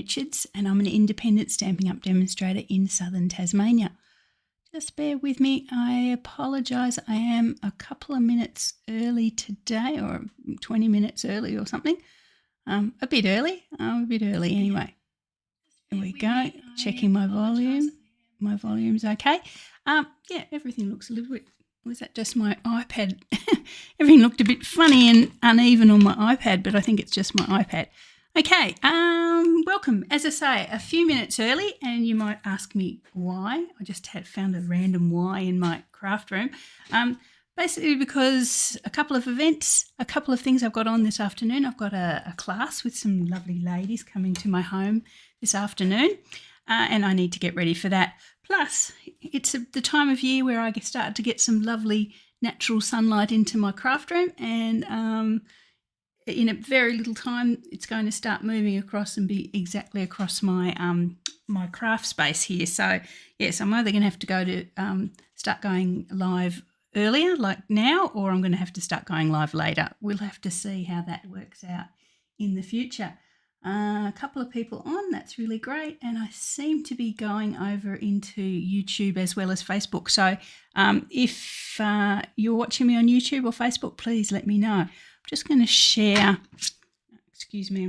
Richards and I'm an independent Stampin' Up! Demonstrator in southern Tasmania. Just bear with me. I apologise. I am a couple of minutes early today, or 20 minutes early or something. A bit early anyway. There we go. Checking my volume. My volume's okay. Yeah, everything looks a little bit... Was that just my iPad? Everything looked a bit funny and uneven on my iPad, but I think it's just my iPad. Okay, welcome. As I say, a few minutes early, and you might ask me why. I just had found a random why in my craft room. Basically because a couple of events, a couple of things I've got on this afternoon. I've got a class with some lovely ladies coming to my home this afternoon, and I need to get ready for that. Plus, it's the time of year where I start to get some lovely natural sunlight into my craft room, and in a very little time, it's going to start moving across and be exactly across my my craft space here. So, yes, I'm either going to have to go to start going live earlier, like now, or I'm going to have to start going live later. We'll have to see how that works out in the future. A couple of people on, that's really great, and I seem to be going over into YouTube as well as Facebook. So if you're watching me on YouTube or Facebook, please let me know. I'm just going to share, I'm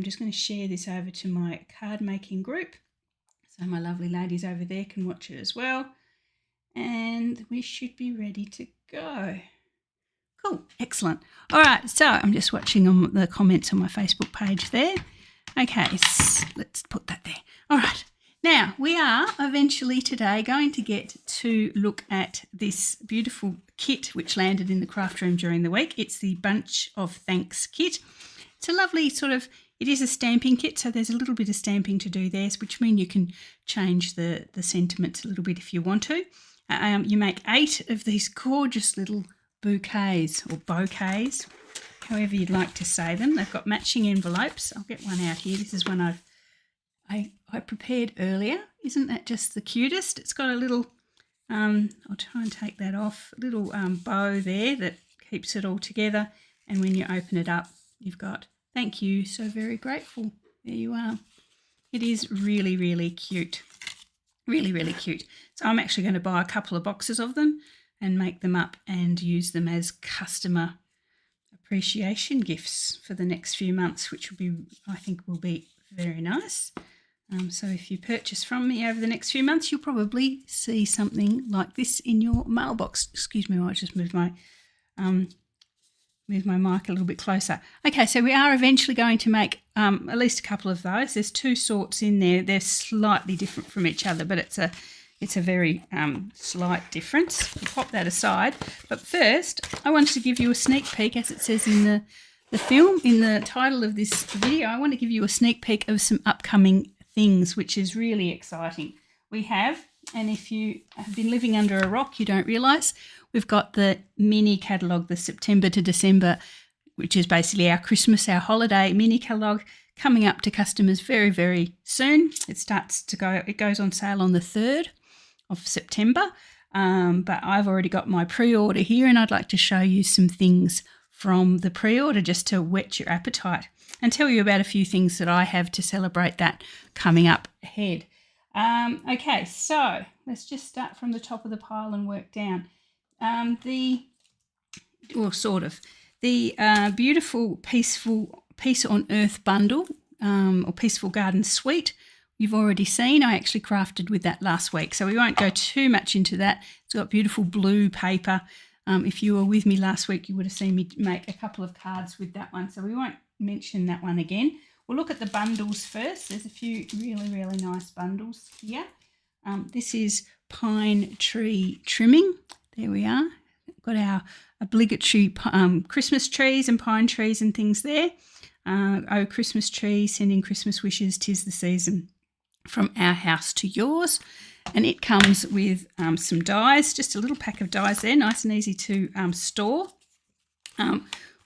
just going to share this over to my card making group, so my lovely ladies over there can watch it as well, and we should be ready to go. Cool, excellent. All right, so I'm just watching on the comments on my Facebook page there. Okay, let's put that there. All right, now we are eventually today going to get to look at this beautiful kit which landed in the craft room during the week. It's the Bunch of Thanks kit. It's a lovely sort of, it is a stamping kit, so there's a little bit of stamping to do there, which means you can change the sentiments a little bit if you want to. You make 8 of these gorgeous little bouquets or bouquets, however you'd like to say them. They've got matching envelopes. I'll get one out here. This is one I prepared earlier. Isn't that just the cutest? It's got a little, I'll try and take that off, a little bow there that keeps it all together. And when you open it up, you've got, thank you, so very grateful. There you are. It is really, really cute. Really, really cute. So I'm actually going to buy a couple of boxes of them and make them up and use them as customer appreciation gifts for the next few months, which will be, I think, will be very nice. So if you purchase from me over the next few months, you'll probably see something like this in your mailbox. Excuse me, I'll just move my mic a little bit closer. Okay, so we are eventually going to make at least a couple of those. There's 2 sorts in there. They're slightly different from each other, but it's a very slight difference. We'll pop that aside. But first, I wanted to give you a sneak peek, as it says in the film, in the title of this video. I want to give you a sneak peek of some upcoming things, which is really exciting. We have, and if you have been living under a rock, you don't realise, we've got the mini catalogue, the September to December, which is basically our Christmas, our holiday mini catalogue, coming up to customers very, very soon. It goes on sale on the 3rd of September, but I've already got my pre-order here, and I'd like to show you some things from the pre-order just to whet your appetite and tell you about a few things that I have to celebrate that coming up ahead. Okay, so let's just start from the top of the pile and work down. The beautiful Peace on Earth bundle, or Peaceful Garden Suite, you've already seen. I actually crafted with that last week, so we won't go too much into that. It's got beautiful blue paper. If you were with me last week, you would have seen me make a couple of cards with that one, so we won't mention that one again. We'll look at the bundles first. There's a few really, really nice bundles here. This is pine tree trimming. There we are. We've got our obligatory Christmas trees and pine trees and things there. Oh, Christmas tree, sending Christmas wishes, 'tis the season. From our house to yours, and it comes with some dies, just a little pack of dies there, nice and easy to store,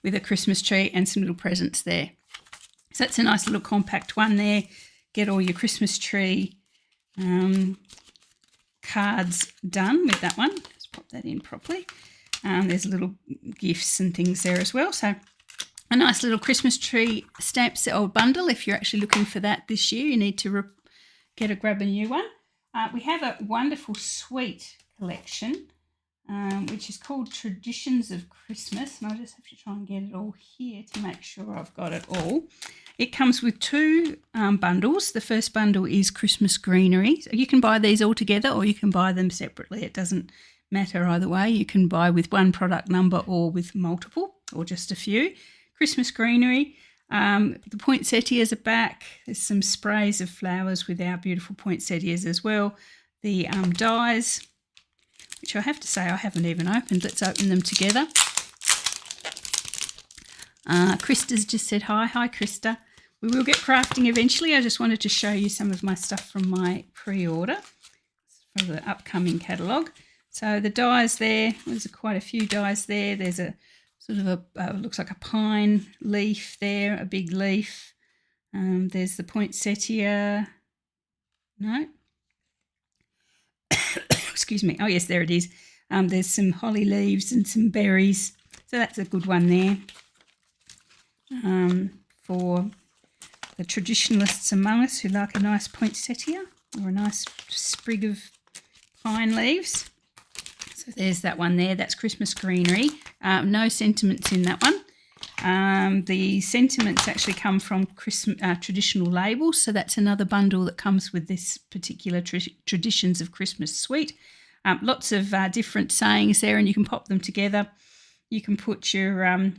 with a Christmas tree and some little presents there. So that's a nice little compact one there. Get all your Christmas tree cards done with that one. Let's pop that in properly. There's little gifts and things there as well. So a nice little Christmas tree stamp set or bundle. If you're actually looking for that this year, you need to grab a new one. We have a wonderful sweet collection, which is called Traditions of Christmas, and I'll just have to try and get it all here to make sure I've got it all. It comes with two bundles. The first bundle is Christmas greenery. So you can buy these all together or you can buy them separately. It doesn't matter either way. You can buy with one product number or with multiple or just a few. Christmas greenery. The poinsettias are back. There's some sprays of flowers with our beautiful poinsettias as well. The dies, which I have to say I haven't even opened. Let's open them together. Krista's just said hi. Hi, Krista. We will get crafting eventually. I just wanted to show you some of my stuff from my pre-order for the upcoming catalogue. So the dies there, there's quite a few dies there. There's a sort of looks like a pine leaf there, a big leaf. There's the poinsettia. No. Excuse me. Oh, yes, there it is. There's some holly leaves and some berries. So that's a good one there. For the traditionalists among us who like a nice poinsettia or a nice sprig of pine leaves. So there's that one there. That's Christmas greenery. No sentiments in that one. The sentiments actually come from traditional labels. So that's another bundle that comes with this particular Traditions of Christmas suite. Lots of different sayings there, and you can pop them together. You can put your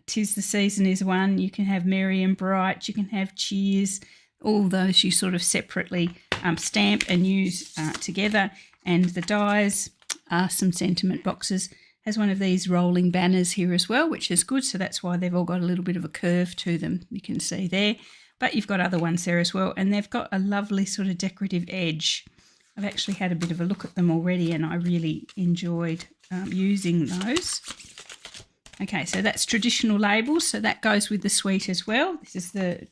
'Tis the Season is one. You can have Merry and Bright. You can have Cheers. All those you sort of separately stamp and use together. And the dies are some sentiment boxes. Has one of these rolling banners here as well, which is good. So that's why they've all got a little bit of a curve to them. You can see there. But you've got other ones there as well. And they've got a lovely sort of decorative edge. I've actually had a bit of a look at them already and I really enjoyed using those. Okay, so that's traditional labels. So that goes with the suite as well. This is the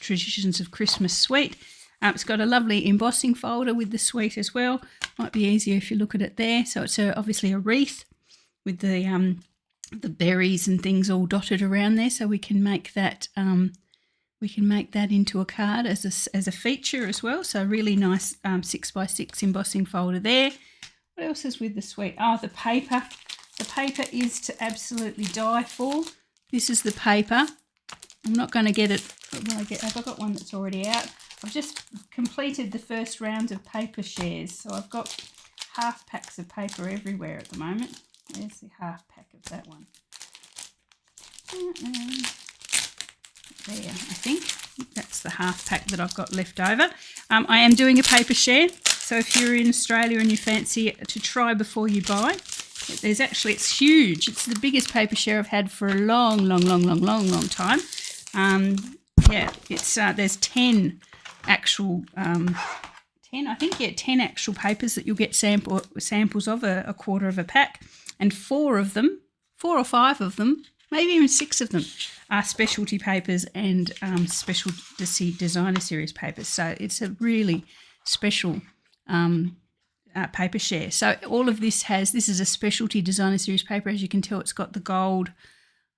Traditions of Christmas suite. It's got a lovely embossing folder with the suite as well. Might be easier if you look at it there. So it's obviously a wreath with the berries and things all dotted around there. So we can make that into a card as a feature as well. So really nice 6x6 embossing folder there. What else is with the suite? Oh, the paper. The paper is to absolutely die for. This is the paper. I'm not going to get it. Have I got one that's already out? I've just completed the first round of paper shares. So I've got half packs of paper everywhere at the moment. There's the half pack of that one. There, I think. That's the half pack that I've got left over. I am doing a paper share. So if you're in Australia and you fancy to try before you buy, it's huge. It's the biggest paper share I've had for a long time. There's 10 actual 10 actual papers that you'll get samples of, a quarter of a pack, and 4 or 5 of them, maybe even 6 of them, are specialty papers and specialty designer series papers. So it's a really special paper share. So all of this is a specialty designer series paper. As you can tell, it's got the gold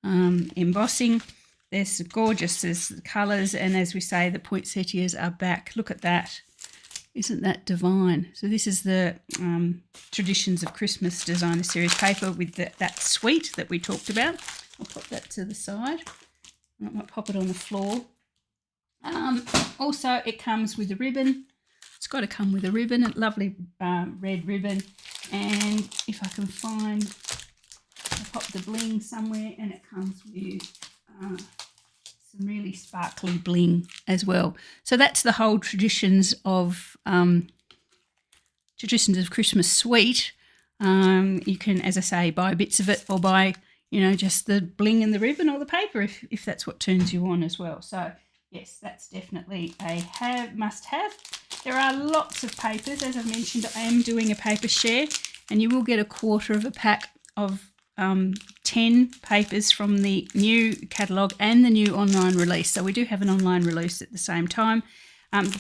embossing. There's gorgeous, there's the colours, and as we say, the poinsettias are back. Look at that. Isn't that divine? So this is the Traditions of Christmas designer series paper with that suite that we talked about. I'll pop that to the side. I might pop it on the floor. Also, it comes with a ribbon. It's got to come with a ribbon, a lovely red ribbon. And if I can find, I'll pop the bling somewhere, and it comes with some really sparkly bling as well. So that's the whole Traditions of Christmas suite. You can, as I say, buy bits of it or buy, just the bling and the ribbon or the paper if that's what turns you on as well. So yes, that's definitely a must-have. There are lots of papers. As I've mentioned, I am doing a paper share, and you will get a quarter of a pack of 10 papers from the new catalogue and the new online release. So we do have an online release at the same time.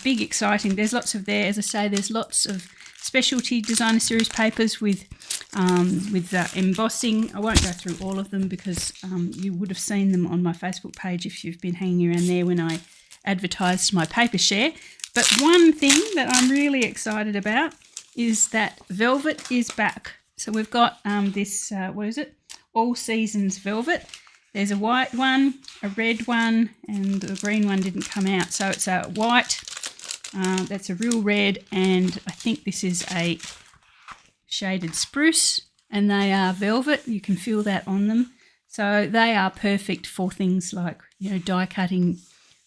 Big exciting. There's lots of there. As I say, there's lots of specialty designer series papers with with embossing. I won't go through all of them because you would have seen them on my Facebook page if you've been hanging around there when I advertised my paper share. But one thing that I'm really excited about is that velvet is back. So we've got this, what is it? All Seasons velvet. There's a white one, a red one, and the green one didn't come out. So it's a white, that's a real red, and I think this is a shaded spruce, and they are velvet. You can feel that on them. So they are perfect for things like, you know, die cutting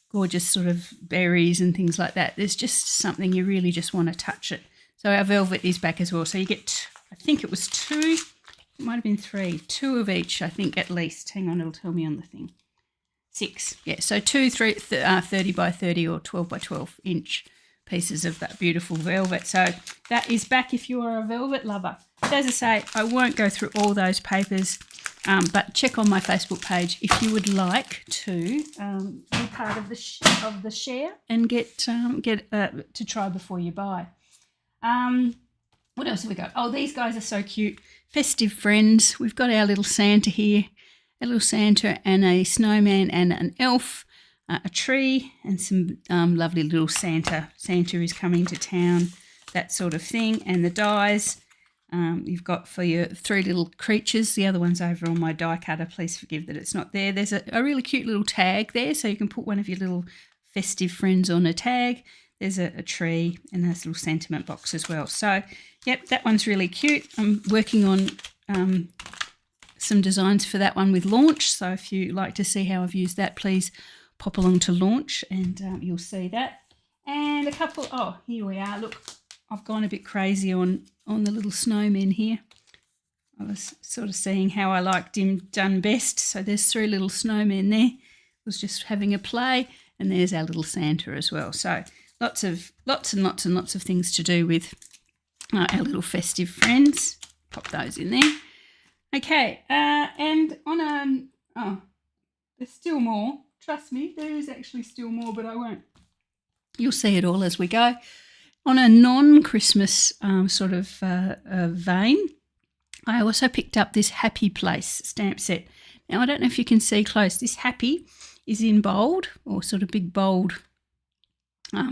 gorgeous sort of berries and things like that. There's just something you really just want to touch it. So our velvet is back as well. So you get, I think it was 2, it might have been 3, 2 of each, I think at least. Hang on, it'll tell me on the thing. 6, yeah. So 2 30 by 30 or 12 by 12 inch pieces of that beautiful velvet. So that is back if you are a velvet lover. So as I say, I won't go through all those papers, but check on my Facebook page if you would like to be part of the share and get to try before you buy. What else have we got? Oh, these guys are so cute. Festive Friends. We've got our little Santa here, a little Santa and a snowman and an elf, a tree, and some lovely little Santa. Santa is coming to town, that sort of thing. And the dies you've got for your 3 little creatures. The other one's over on my die cutter. Please forgive that it's not there. There's a really cute little tag there, so you can put one of your little festive friends on a tag. There's a tree and this little sentiment box as well. So, yep, that one's really cute. I'm working on some designs for that one with Launch. So if you like to see how I've used that, please pop along to Launch and you'll see that. And a couple, oh, here we are. Look, I've gone a bit crazy on the little snowmen here. I was sort of seeing how I liked him done best. So there's 3 little snowmen there. I was just having a play. And there's our little Santa as well. So lots and lots of things to do with our little festive friends. Pop those in there. Okay, and on there's still more. Trust me, there is actually still more, but I won't. You'll see it all as we go. On a non-Christmas sort of vein, I also picked up this Happy Place stamp set. Now, I don't know if you can see close. This Happy is in bold, or sort of big bold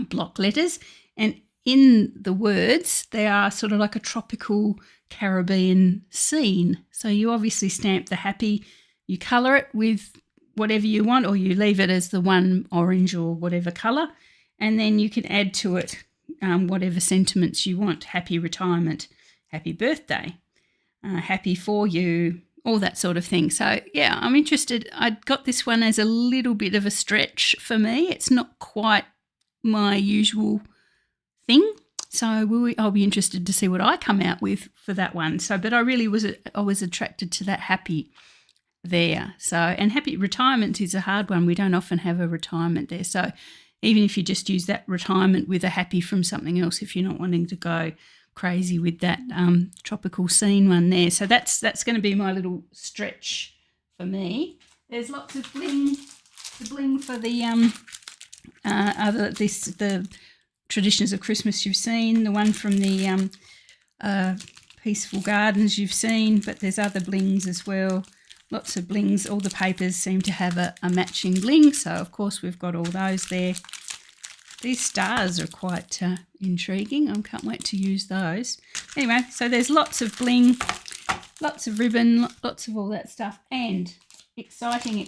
block letters, and in the words they are sort of like a tropical Caribbean scene. So you obviously stamp the happy, you colour it with whatever you want, or you leave it as the one orange or whatever colour, and then you can add to it whatever sentiments you want. Happy retirement, happy birthday, happy for you, all that sort of thing. So, yeah, I'm interested. I got this one as a little bit of a stretch for me. It's not quite my usual thing. So I'll be interested to see what I come out with for that one. So, but I was attracted to that happy there. So, and happy retirement is a hard one. We don't often have a retirement there. So even if you just use that retirement with a happy from something else, if you're not wanting to go crazy with that tropical scene one there. So that's going to be my little stretch for me. There's lots of bling, the bling for the the Traditions of Christmas you've seen, the one from the Peaceful Gardens you've seen, but there's other blings as well. Lots of blings. All the papers seem to have a matching bling, so of course we've got all those there. These stars are quite intriguing. I can't wait to use those. Anyway, so there's lots of bling, lots of ribbon, lots of all that stuff, and exciting,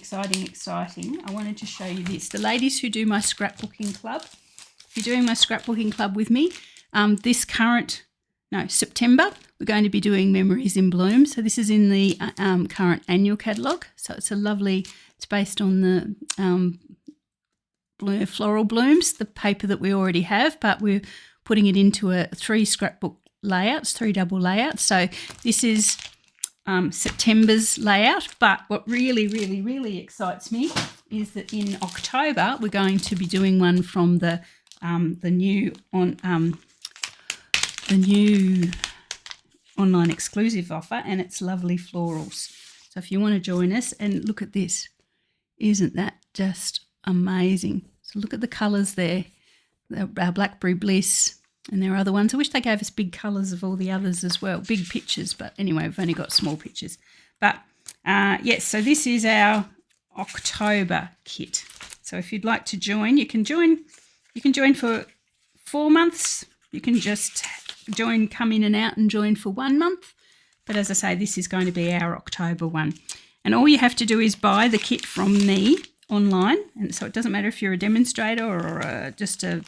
I wanted to show you this. The ladies who do my scrapbooking club, if you're doing my scrapbooking club with me, September, we're going to be doing Memories in Bloom. So this is in the current annual catalogue. So it's it's based on the floral blooms, the paper that we already have, but we're putting it into a 3 scrapbook layouts, 3 double layouts. So this is September's layout, but what really excites me is that in October we're going to be doing one from the new online exclusive offer, and it's lovely florals. So if you want to join us, and look at this, isn't that just amazing? So look at the colours there, our Blackberry Bliss, And there are other ones. I wish they gave us big colours of all the others as well, big pictures. But anyway, we've only got small pictures. But yes, so this is our October kit. So if you'd like to join, you can join. You can join for 4 months. You can just join, come in and out and join for 1 month. But as I say, this is going to be our October one. And all you have to do is buy the kit from me online, and so it doesn't matter if you're a demonstrator or just a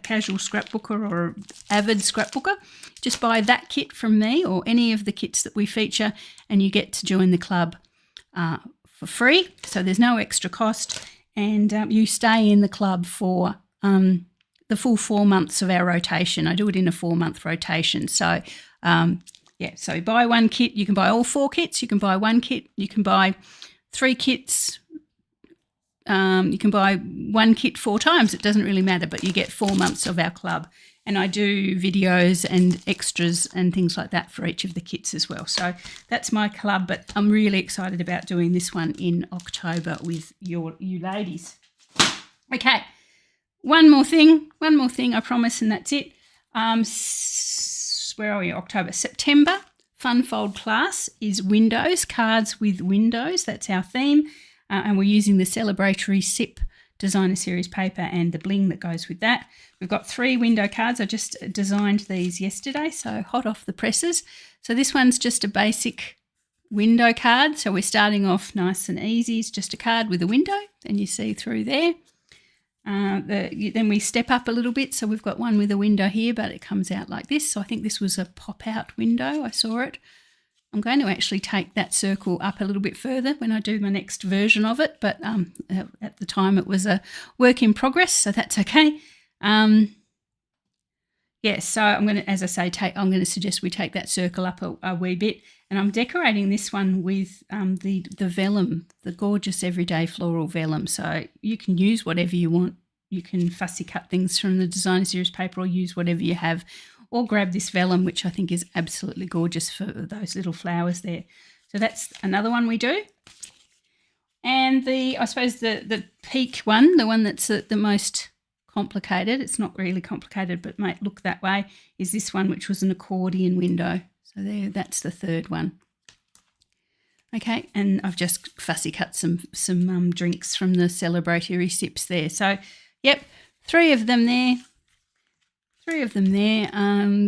casual scrapbooker or an avid scrapbooker. Just buy that kit from me or any of the kits that we feature, and you get to join the club for free. So there's no extra cost, and you stay in the club for the full 4 months of our rotation. I do it in a 4-month rotation. So yeah, so buy one kit. You can buy all 4 kits. You can buy 1 kit. You can buy 3 kits. You can buy 1 kit 4 times. It doesn't really matter, but you get 4 months of our club. And I do videos and extras and things like that for each of the kits as well. So that's my club, but I'm really excited about doing this one in October with you ladies. Okay, one more thing, I promise, and that's it. Where are we? October. September Fun Fold class is Windows, cards with windows. That's our theme. And we're using the celebratory SIP designer series paper and the bling that goes with that. We've got 3 window cards. I just designed these yesterday, so hot off the presses. So this one's just a basic window card. So we're starting off nice and easy. It's just a card with a window, and you see through there. Then we step up a little bit. So we've got one with a window here, but it comes out like this. So I think this was a pop-out window. I saw it. I'm going to actually take that circle up a little bit further when I do my next version of it, but at the time it was a work in progress, so that's okay. Yeah, so I'm going to, as I say, I'm going to suggest we take that circle up a wee bit, and I'm decorating this one with the vellum, the gorgeous everyday floral vellum. So you can use whatever you want. You can fussy cut things from the designer series paper or use whatever you have, or grab this vellum, which I think is absolutely gorgeous for those little flowers there. So that's another one we do. And I suppose the peak one, the one that's the most complicated, it's not really complicated but might look that way, is this one, which was an accordion window. So there, that's the 3rd one. Okay, and I've just fussy cut some drinks from the celebratory sips there. So, yep, 3 of them there. 3 of them there.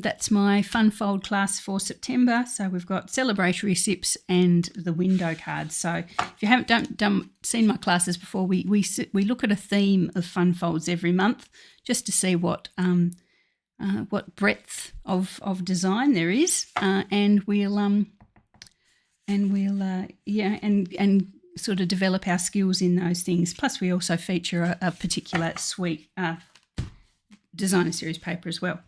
That's my Fun Fold class for September. So we've got celebratory sips and the window cards. So if you haven't seen my classes before, we look at a theme of Fun Folds every month just to see what breadth of design there is, and we'll sort of develop our skills in those things. Plus, we also feature a particular suite. Designer series paper as well.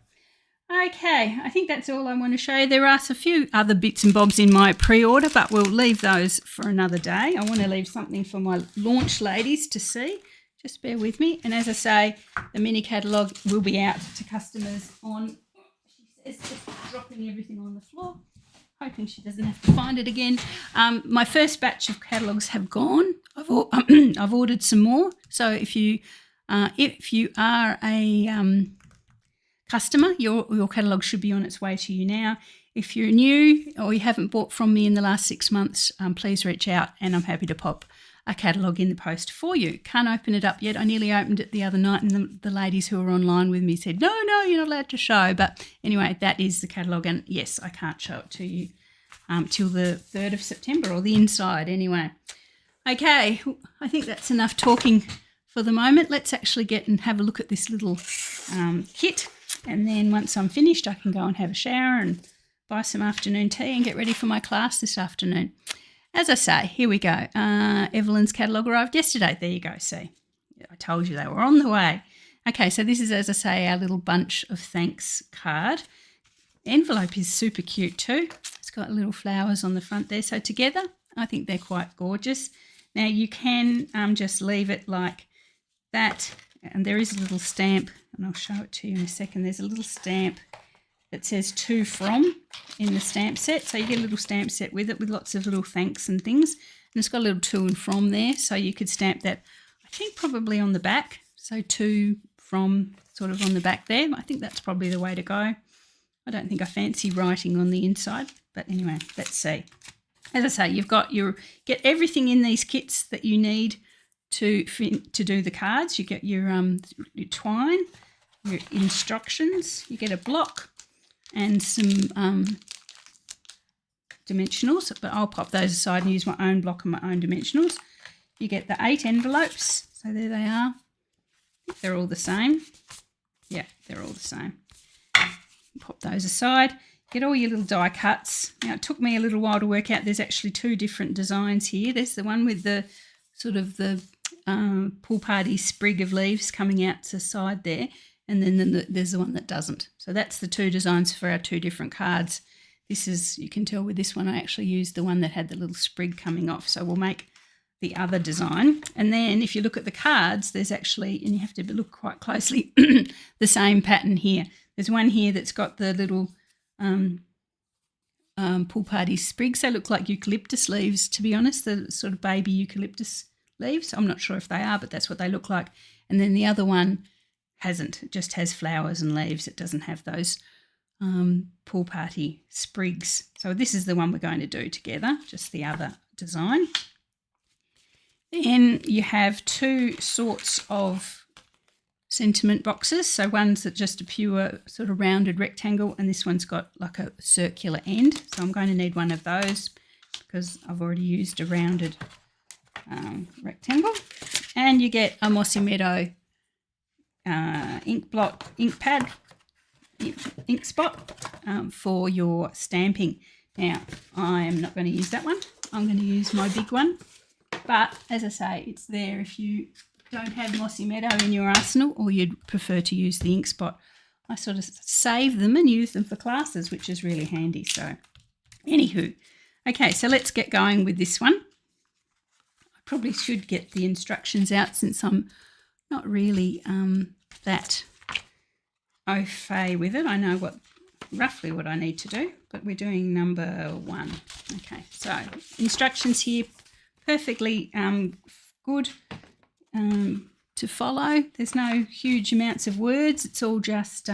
Okay, I think that's all I want to show you. There are a few other bits and bobs in my pre-order, but we'll leave those for another day. I want to leave something for my launch ladies to see. Just bear with me. And as I say, the mini catalogue will be out to customers on, she says, just dropping everything on the floor, hoping she doesn't have to find it again. My first batch of catalogues have gone. I've ordered some more. So if you are a customer, your catalogue should be on its way to you now. If you're new or you haven't bought from me in the last 6 months, please reach out and I'm happy to pop a catalogue in the post for you. Can't open it up yet. I nearly opened it the other night and the ladies who are online with me said, no, you're not allowed to show. But anyway, that is the catalogue, and yes, I can't show it to you till the 3rd of September, or the inside anyway. Okay, I think that's enough talking for the moment. Let's actually get and have a look at this little kit, and then once I'm finished I can go and have a shower and buy some afternoon tea and get ready for my class this afternoon. As I say, here we go. Evelyn's catalogue arrived yesterday. There you go, see. I told you they were on the way. Okay, so this is, as I say, our little bunch of thanks card. The envelope is super cute too. It's got little flowers on the front there. So together, I think they're quite gorgeous. Now you can just leave it like that, and there is a little stamp, and I'll show it to you in a second. There's a little stamp that says to from in the stamp set, so you get a little stamp set with it with lots of little thanks and things, and it's got a little to and from there, so you could stamp that, I think, probably on the back, so to from sort of on the back there. I think that's probably the way to go. I don't think I fancy writing on the inside, but anyway, let's see. As I say, you've got get everything in these kits that you need to do the cards. You get your twine, your instructions, you get a block and some dimensionals, but I'll pop those aside and use my own block and my own dimensionals. You get the 8 envelopes, so there they are. They're all the same. Yeah, they're all the same. Pop those aside. Get all your little die cuts. Now, it took me a little while to work out there's actually 2 different designs here. There's the one with the sort of the pool party sprig of leaves coming out to the side there, and then there's the one that doesn't. So that's the 2 designs for our 2 different cards. This is, you can tell with this one, I actually used the one that had the little sprig coming off. So we'll make the other design. And then if you look at the cards, there's actually, and you have to look quite closely, the same pattern here. There's one here that's got the little pool party sprigs. They look like eucalyptus leaves, to be honest, the sort of baby eucalyptus leaves. I'm not sure if they are, but that's what they look like. And then the other one hasn't. It just has flowers and leaves. It doesn't have those pool party sprigs. So this is the one we're going to do together, just the other design. Then you have 2 sorts of sentiment boxes. So one's just a pure sort of rounded rectangle, and this one's got like a circular end. So I'm going to need one of those because I've already used a rounded rectangle. And you get a Mossy Meadow ink pad, ink spot for your stamping. Now, I'm not going to use that one. I'm going to use my big one. But as I say, it's there if you don't have Mossy Meadow in your arsenal, or you'd prefer to use the ink spot. I sort of save them and use them for classes, which is really handy. So anywho, okay, so let's get going with this one. I probably should get the instructions out since I'm not really that au fait with it. I know roughly what I need to do, but we're doing number 1. Okay, so instructions here, perfectly good to follow. There's no huge amounts of words. It's all just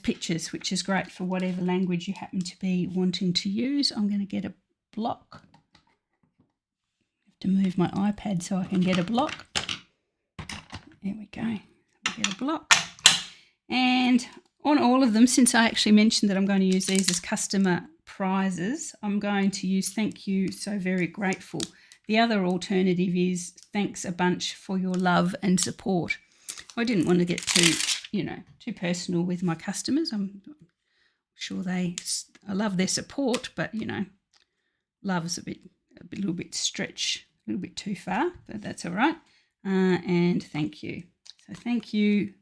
pictures, which is great for whatever language you happen to be wanting to use. I'm going to get a block. I have to move my iPad so I can get a block. There we go. We get a block. And on all of them, since I actually mentioned that I'm going to use these as customer prizes, I'm going to use thank you, so very grateful. The other alternative is thanks a bunch for your love and support. I didn't want to get too personal with my customers. I'm sure I love their support, but love is a little bit stretch, a little bit too far, but that's all right. And thank you. So thank you,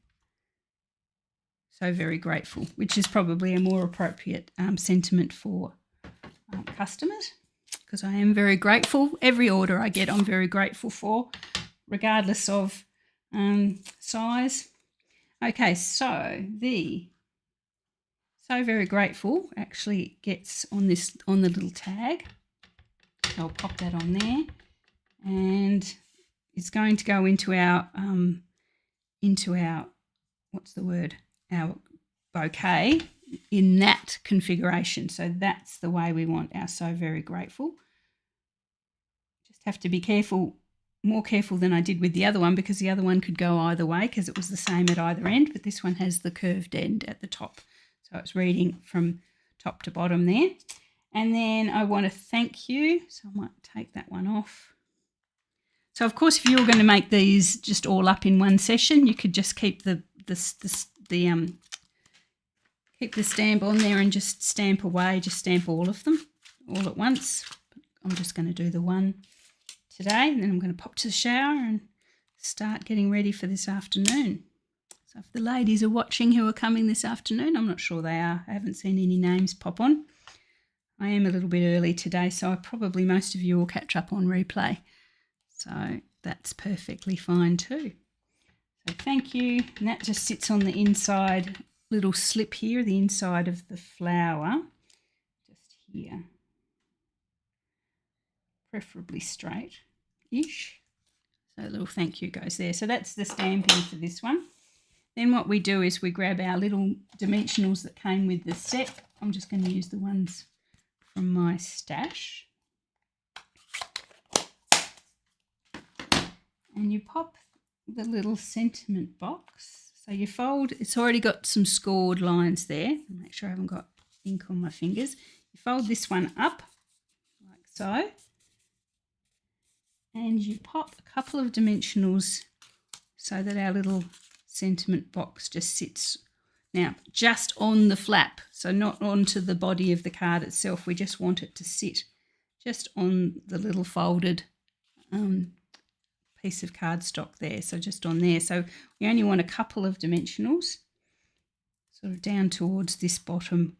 so very grateful, which is probably a more appropriate sentiment for customers, because I am very grateful. Every order I get, I'm very grateful for, regardless of size. Okay, so the so very grateful actually gets on the little tag. So I'll pop that on there, and it's going to go into our what's the word? Our bouquet in that configuration. So that's the way we want our so very grateful. Just have to be careful, more careful than I did with the other one, because the other one could go either way because it was the same at either end, but this one has the curved end at the top. So it's reading from top to bottom there. And then I want to thank you. So I might take that one off. So of course, if you were going to make these just all up in one session, you could just keep the stamp on there and just stamp away, just stamp all of them all at once. I'm just going to do the one today, and then I'm going to pop to the shower and start getting ready for this afternoon. So if the ladies are watching who are coming this afternoon, I'm not sure they are. I haven't seen any names pop on. I am a little bit early today, so probably most of you will catch up on replay. So that's perfectly fine too. So thank you. And that just sits on the inside little slip here, the inside of the flower, just here. Preferably straight-ish. So a little thank you goes there. So that's the stamping for this one. Then what we do is we grab our little dimensionals that came with the set. I'm just going to use the ones from my stash. And you pop the little sentiment box. So you fold, it's already got some scored lines there. Make sure I haven't got ink on my fingers. You fold this one up like so. And you pop a couple of dimensionals so that our little sentiment box just sits now just on the flap, so not onto the body of the card itself. We just want it to sit just on the little folded piece of cardstock there, so just on there. So we only want a couple of dimensionals sort of down towards this bottom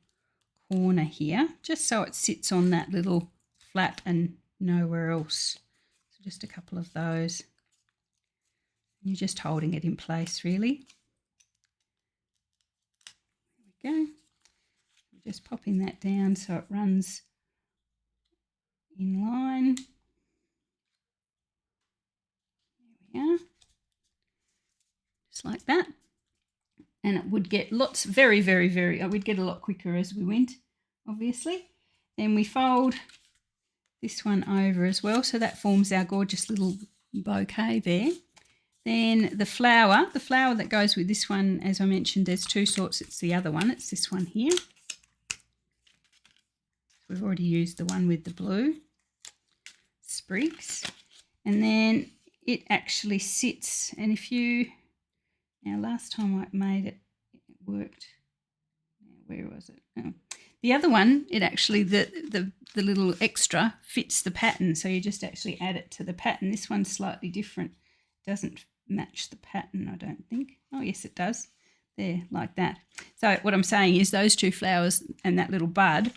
corner here, just so it sits on that little flap and nowhere else. So just a couple of those. You're just holding it in place, really. There we go. Just popping that down so it runs in line. There we are. Just like that. And it would get lots, very, we'd get a lot quicker as we went, obviously. Then we fold this one over as well, so that forms our gorgeous little bouquet there. Then the flower that goes with this one, as I mentioned, there's two sorts. It's the other one. It's this one here. We've already used the one with the blue sprigs. And then it actually sits, and if you, now last time I made it, it worked. Where was it? Oh. The other one, it actually, the little extra fits the pattern, so you just actually add it to the pattern. This one's slightly different. Doesn't match the pattern, I don't think. Oh yes, it does. There, like that. So what I'm saying is those two flowers and that little bud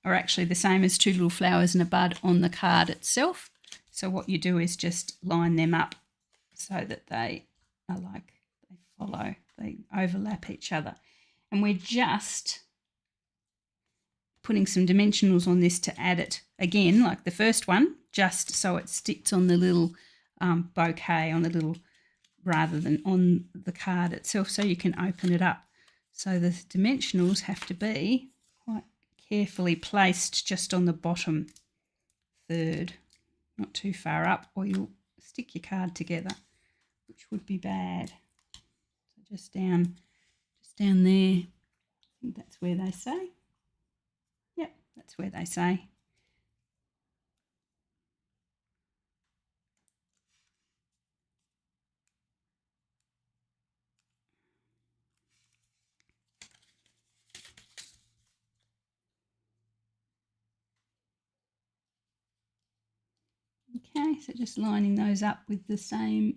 are actually the same as two little flowers and a bud on the card itself. So what you do is just line them up so that they are like, they follow, they overlap each other. And we're just putting some dimensionals on this to add it again, like the first one, just so it sits on the little bouquet, on the little, rather than on the card itself, so you can open it up. So the dimensionals have to be quite carefully placed just on the bottom third, not too far up, or you'll stick your card together, which would be bad. So just down there. I think that's where they say. Yep, that's where they say. Okay, so just lining those up with the same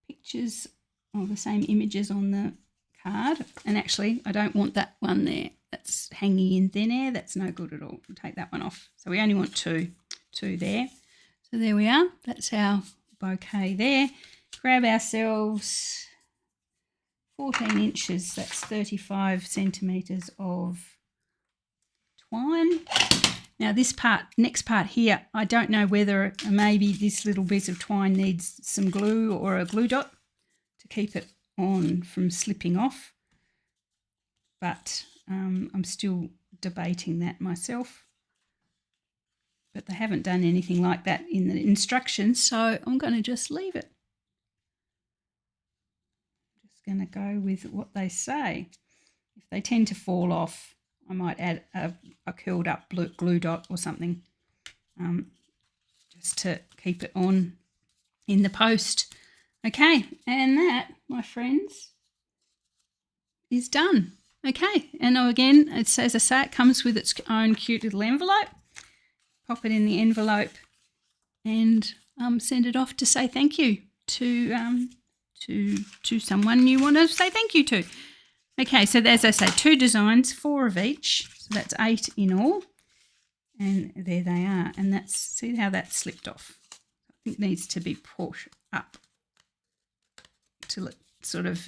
pictures or the same images on the card. And actually, I don't want that one there. That's hanging in thin air. That's no good at all. We'll take that one off. So we only want two there. So there we are. That's our bouquet there. Grab ourselves 14 inches. That's 35 centimetres of twine. Now this part, next part here, I don't know whether maybe this little bit of twine needs some glue or a glue dot to keep it on from slipping off, but I'm still debating that myself. But they haven't done anything like that in the instructions, so I'm going to just leave it. Just going to go with what they say. If they tend to fall off, I might add a curled up glue dot or something just to keep it on in the post. Okay, and that, my friends, is done. Okay, and again, it's, as I say, it comes with its own cute little envelope. Pop it in the envelope and send it off to say thank you to someone you want to say thank you to. Okay, so as I say, 2 designs, 4 of each, so that's 8 in all, and there they are. And that's, see how that slipped off? I think it needs to be pushed up till it sort of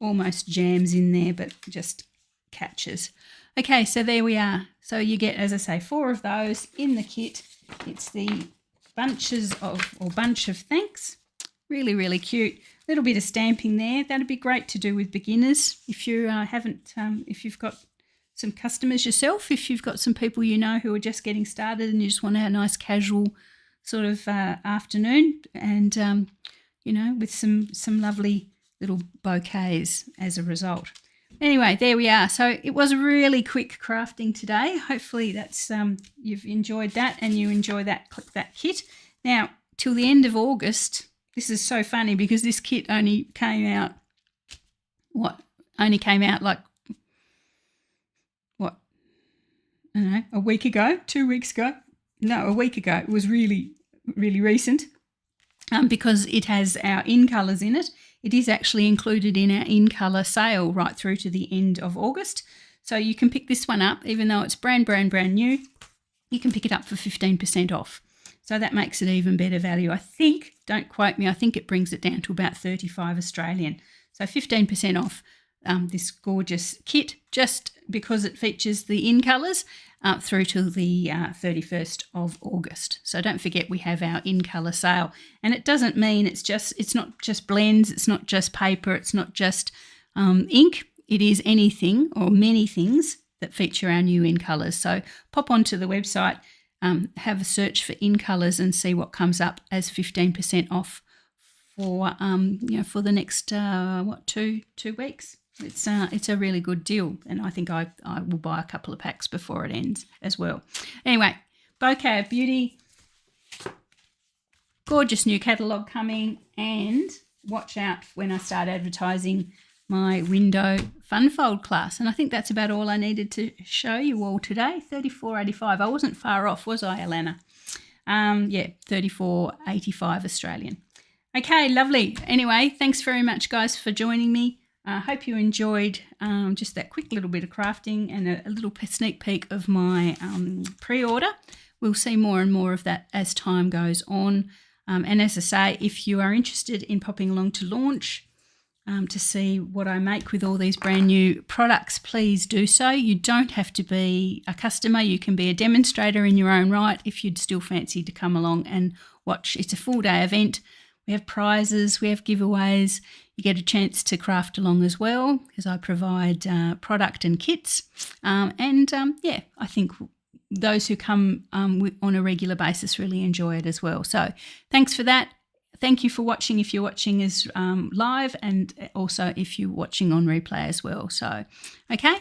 almost jams in there, but just catches. Okay, so there we are. So you get, as I say, 4 of those in the kit. It's the bunch of thanks. Really, really cute. Little bit of stamping there. That'd be great to do with beginners if you if you've got some customers yourself, if you've got some people you know who are just getting started and you just want to have a nice casual sort of afternoon and, with some lovely little bouquets as a result. Anyway, there we are. So it was really quick crafting today. Hopefully that's you've enjoyed that and you enjoy that kit. Now, till the end of August, this is so funny because this kit only came out, like, I don't know, a week ago, 2 weeks ago. No, a week ago. It was really, really recent because it has our in colours in it. It is actually included in our in colour sale right through to the end of August. So you can pick this one up, even though it's brand new, you can pick it up for 15% off. So that makes it even better value. I think, don't quote me, I think it brings it down to about 35 Australian. So 15% off this gorgeous kit just because it features the in colours through to the 31st of August. So don't forget we have our in colour sale. And it doesn't mean it's not just blends, it's not just paper, it's not just ink. It is anything or many things that feature our new in colours. So pop onto the website, have a search for in colours and see what comes up as 15% off for for the next 2 weeks. It's a really good deal, and I think I will buy a couple of packs before it ends as well. Anyway, Bouquet of Beauty, gorgeous new catalogue coming, and watch out when I start advertising my window fun fold class. And I think that's about all I needed to show you all today. $34.85. I wasn't far off, was I, Alana? $34.85 Australian. Okay, lovely. Anyway, thanks very much, guys, for joining me. I hope you enjoyed just that quick little bit of crafting and a little sneak peek of my pre-order. We'll see more and more of that as time goes on. And as I say, if you are interested in popping along to launch to see what I make with all these brand new products, please do so. You don't have to be a customer. You can be a demonstrator in your own right if you'd still fancy to come along and watch. It's a full day event. We have prizes, we have giveaways. You get a chance to craft along as well because I provide product and kits. I think those who come on a regular basis really enjoy it as well. So thanks for that. Thank you for watching if you're watching as live, and also if you're watching on replay as well. So, okay,